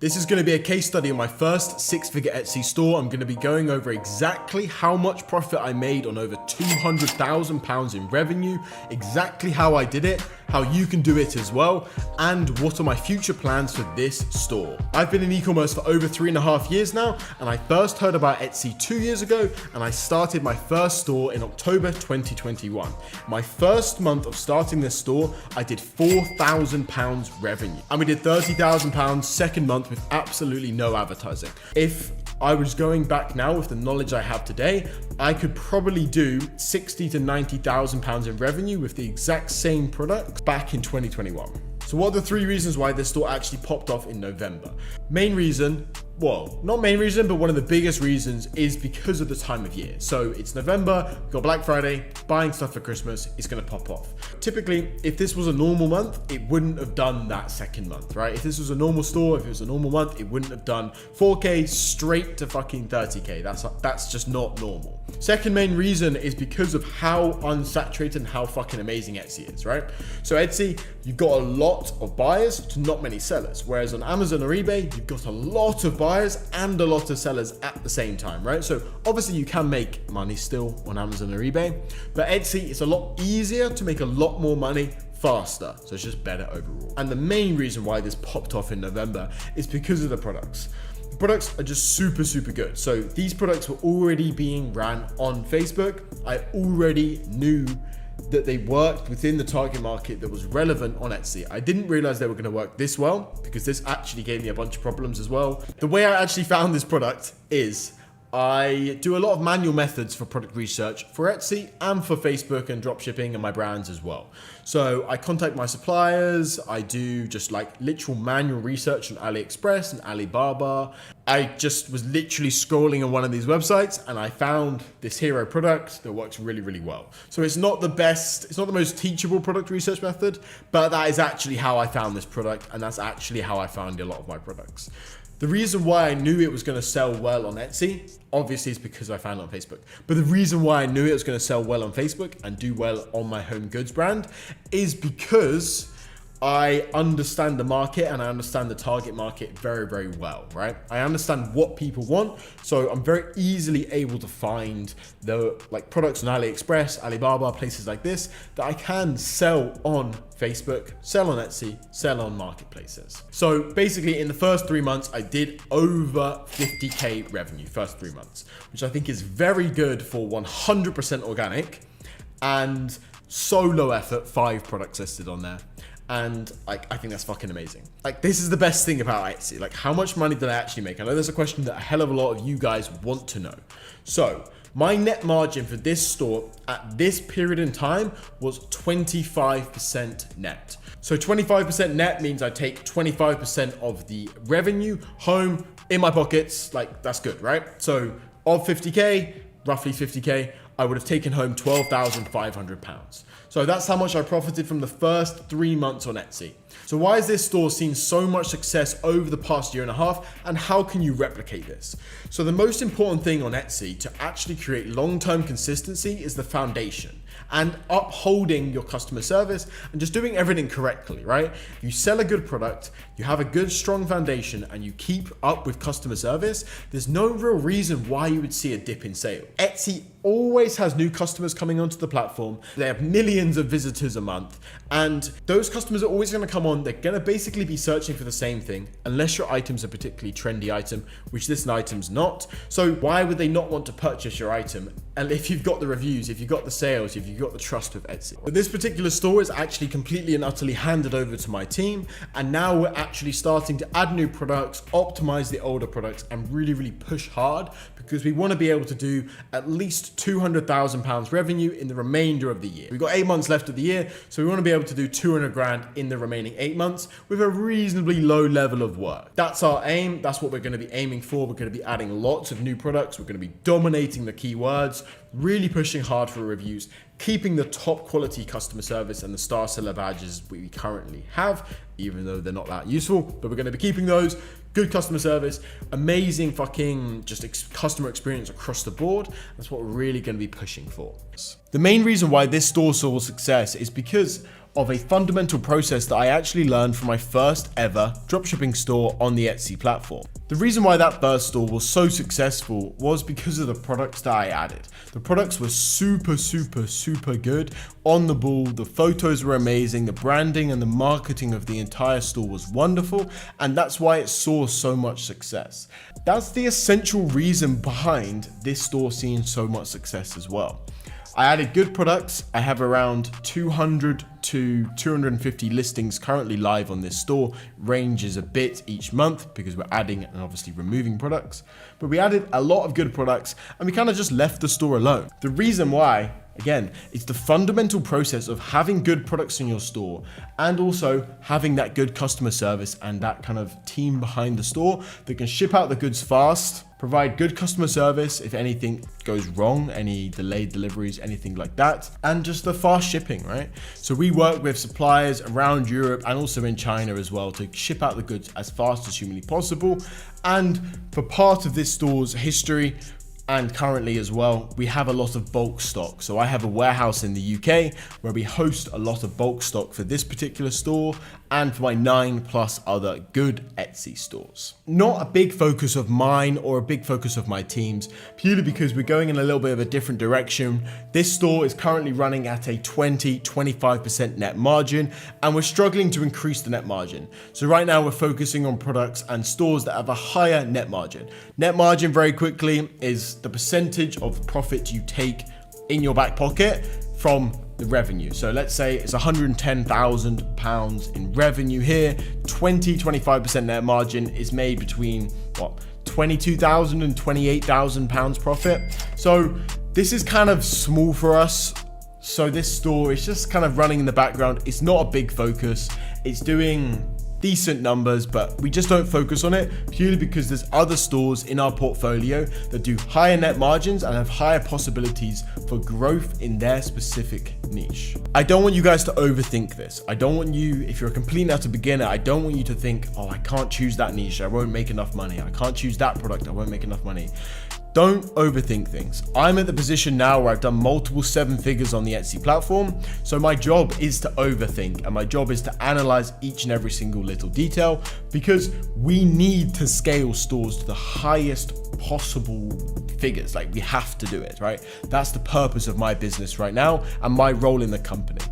This is going to be a case study on my first six-figure Etsy store. I'm going to be going over exactly how much profit I made on over £200,000 in revenue, exactly how I did it, how you can do it as well, and what are my future plans for this store. I've been in e-commerce for over 3.5 years now, and I first heard about Etsy 2 years ago, and I started my first store in October 2021. My first month of starting this store, I did £4,000 revenue, and we did £30,000 second month with absolutely no advertising. If I was going back now with the knowledge I have today, I could probably do £60,000 to £90,000 in revenue with the exact same product back in 2021. So what are the 3 reasons why this store actually popped off in November? Main reason, well, not main reason, but one of the biggest reasons is because of the time of year. So it's November, we've got Black Friday, buying stuff for Christmas, it's gonna pop off. Typically, if this was a normal month, it wouldn't have done that second month, right? If this was a normal store, if it was a normal month, it wouldn't have done 4K straight to fucking 30K. That's just not normal. Second main reason is because of how unsaturated and how fucking amazing Etsy is, right? So Etsy, you've got a lot of buyers to not many sellers. Whereas on Amazon or eBay, you've got a lot of buyers and a lot of sellers at the same time, right? So obviously you can make money still on Amazon or eBay, but Etsy, it's a lot easier to make a lot more money faster. So it's just better overall. And the main reason why this popped off in November is because of the products. The products are just super, super good. So these products were already being ran on Facebook. I already knew that they worked within the target market that was relevant on Etsy. I didn't realize they were going to work this well because this actually gave me a bunch of problems as well. The way I actually found this product is I do a lot of manual methods for product research for Etsy and for Facebook and dropshipping and my brands as well. So I contact my suppliers, I do just like literal manual research on AliExpress and Alibaba. I just was literally scrolling on one of these websites and I found this hero product that works really, really well. So it's not the best, it's not the most teachable product research method, but that is actually how I found this product, and that's actually how I found a lot of my products. The reason why I knew it was going to sell well on Etsy, obviously, is because I found it on Facebook. But the reason why I knew it was going to sell well on Facebook and do well on my home goods brand is because I understand the market and I understand the target market very, very well, right? I understand what people want. So I'm very easily able to find the products on AliExpress, Alibaba, places like this that I can sell on Facebook, sell on Etsy, sell on marketplaces. So basically in the first 3 months, I did over 50K revenue, first 3 months, which I think is very good for 100% organic and so low effort, 5 products listed on there. And I think that's fucking amazing. This is the best thing about Etsy. How much money did I actually make? I know there's a question that a hell of a lot of you guys want to know. So my net margin for this store at this period in time was 25% net. So 25% net means I take 25% of the revenue home in my pockets. That's good, right? So of 50K, roughly 50K, I would have taken home £12,500. So that's how much I profited from the first 3 months on Etsy. So why has this store seen so much success over the past 1.5 years, and how can you replicate this? So the most important thing on Etsy to actually create long-term consistency is the foundation and upholding your customer service and just doing everything correctly, right? You sell a good product, you have a good, strong foundation, and you keep up with customer service, there's no real reason why you would see a dip in sale. Etsy always has new customers coming onto the platform. They have millions of visitors a month, and those customers are always going to come on. They're going to basically be searching for the same thing, unless your item's a particularly trendy item, which this item's not. So why would they not want to purchase your item? And if you've got the reviews, if you've got the sales, if you've got the trust with Etsy. But this particular store is actually completely and utterly handed over to my team, and now we're actually starting to add new products, optimize the older products, and really, really push hard because we want to be able to do at least £200,000 revenue in the remainder of the year. We've got 8 months left of the year, so we want to be able to do 200 grand in the remaining 8 months with a reasonably low level of work. That's our aim. That's what we're going to be aiming for. We're going to be adding lots of new products. We're going to be dominating the keywords, really pushing hard for reviews, keeping the top quality customer service and the star seller badges we currently have, even though they're not that useful, but we're going to be keeping those. Good customer service, amazing fucking customer experience across the board. That's what we're really going to be pushing for. The main reason why this store saw success is because of a fundamental process that I actually learned from my first ever dropshipping store on the Etsy platform. The reason why that first store was so successful was because of the products that I added. The products were super good, on the ball, the photos were amazing, the branding and the marketing of the entire store was wonderful, and that's why it saw so much success. That's the essential reason behind this store seeing so much success as well. I added good products. I have around 200 to 250 listings currently live on this store. Ranges a bit each month because we're adding and obviously removing products. But we added a lot of good products and we kind of just left the store alone. The reason why, again, it's the fundamental process of having good products in your store and also having that good customer service and that kind of team behind the store that can ship out the goods fast, provide good customer service if anything goes wrong, any delayed deliveries, anything like that, and just the fast shipping, right? So we work with suppliers around Europe and also in China as well to ship out the goods as fast as humanly possible. And for part of this store's history, and currently as well, we have a lot of bulk stock. So I have a warehouse in the UK where we host a lot of bulk stock for this particular store and for my 9+ other good Etsy stores. Not a big focus of mine or a big focus of my teams, purely because we're going in a little bit of a different direction. This store is currently running at a 20-25% net margin, and we're struggling to increase the net margin. So right now we're focusing on products and stores that have a higher net margin. Net margin, very quickly, is the percentage of profit you take in your back pocket from the revenue. So let's say it's £110,000 in revenue here, 20-25% net margin is made between what, £22,000 and £28,000 profit. So this is kind of small for us. So this store is just kind of running in the background. It's not a big focus. It's doing decent numbers, but we just don't focus on it purely because there's other stores in our portfolio that do higher net margins and have higher possibilities for growth in their specific niche. I don't want you guys to overthink this. I don't want you, if you're a complete and utter beginner, I don't want you to think, oh, I can't choose that niche, I won't make enough money. I can't choose that product, I won't make enough money. Don't overthink things. I'm at the position now where I've done multiple 7 figures on the Etsy platform. So my job is to overthink and my job is to analyze each and every single little detail because we need to scale stores to the highest possible figures. Like, we have to do it, right? That's the purpose of my business right now and my role in the company.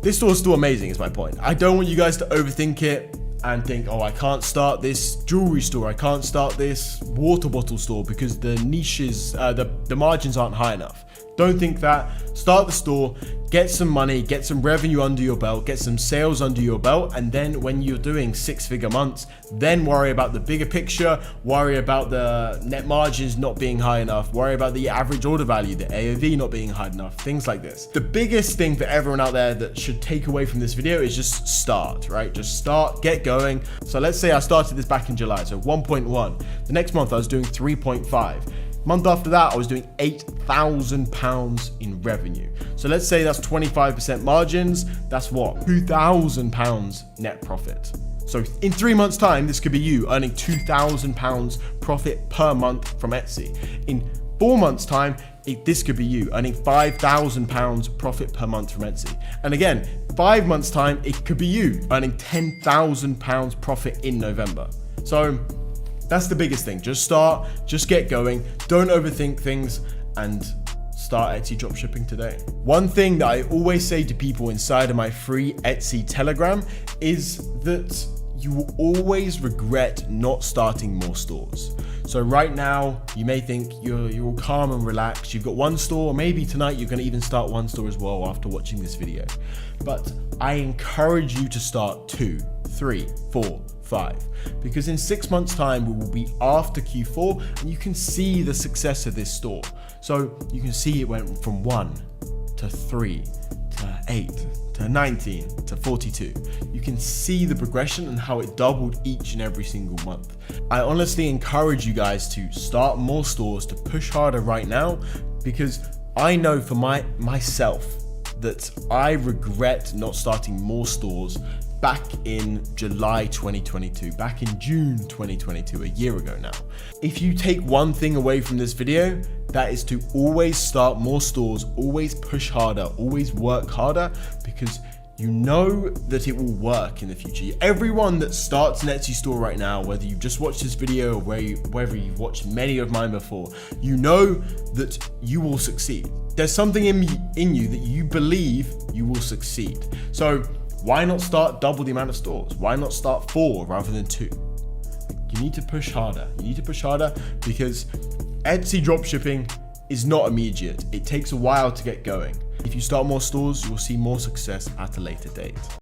This store is still amazing is my point. I don't want you guys to overthink it and think, oh, I can't start this jewelry store, I can't start this water bottle store because the niches, the margins aren't high enough. Don't think that. Start the store, get some money, get some revenue under your belt, get some sales under your belt, and then when you're doing 6-figure months, then worry about the bigger picture, worry about the net margins not being high enough, worry about the average order value, the AOV not being high enough, things like this. The biggest thing for everyone out there that should take away from this video is just start, right? Just start, get going. So let's say I started this back in July, so 1.1. The next month I was doing 3.5. Month after that, I was doing £8,000 in revenue. So let's say that's 25% margins. That's what? £2,000 net profit. So in 3 months' time, this could be you earning £2,000 profit per month from Etsy. In 4 months' time, this could be you earning £5,000 profit per month from Etsy. And again, 5 months' time, it could be you earning £10,000 profit in November. So that's the biggest thing. Just start, just get going. Don't overthink things and start Etsy dropshipping today. One thing that I always say to people inside of my free Etsy Telegram is that you will always regret not starting more stores. So right now, you may think you're all calm and relaxed. You've got 1 store, maybe tonight you're gonna even start 1 store as well after watching this video. But I encourage you to start 2, 3, 4, 5, because in 6 months' time, we will be after Q4 and you can see the success of this store. So you can see it went from 1 to 3 to 8 to 19 to 42. You can see the progression and how it doubled each and every single month. I honestly encourage you guys to start more stores, to push harder right now, because I know for myself that I regret not starting more stores back in July 2022, back in June 2022, a year ago now. If you take one thing away from this video, that is to always start more stores, always push harder, always work harder, because You know that it will work in the future. Everyone that starts an Etsy store right now, whether you've just watched this video or whether you've watched many of mine before, you know that you will succeed. There's something in you that you believe you will succeed. So why not start double the amount of stores? Why not start 4 rather than 2? You need to push harder. You need to push harder because Etsy dropshipping is not immediate. It takes a while to get going. If you start more stores, you will see more success at a later date.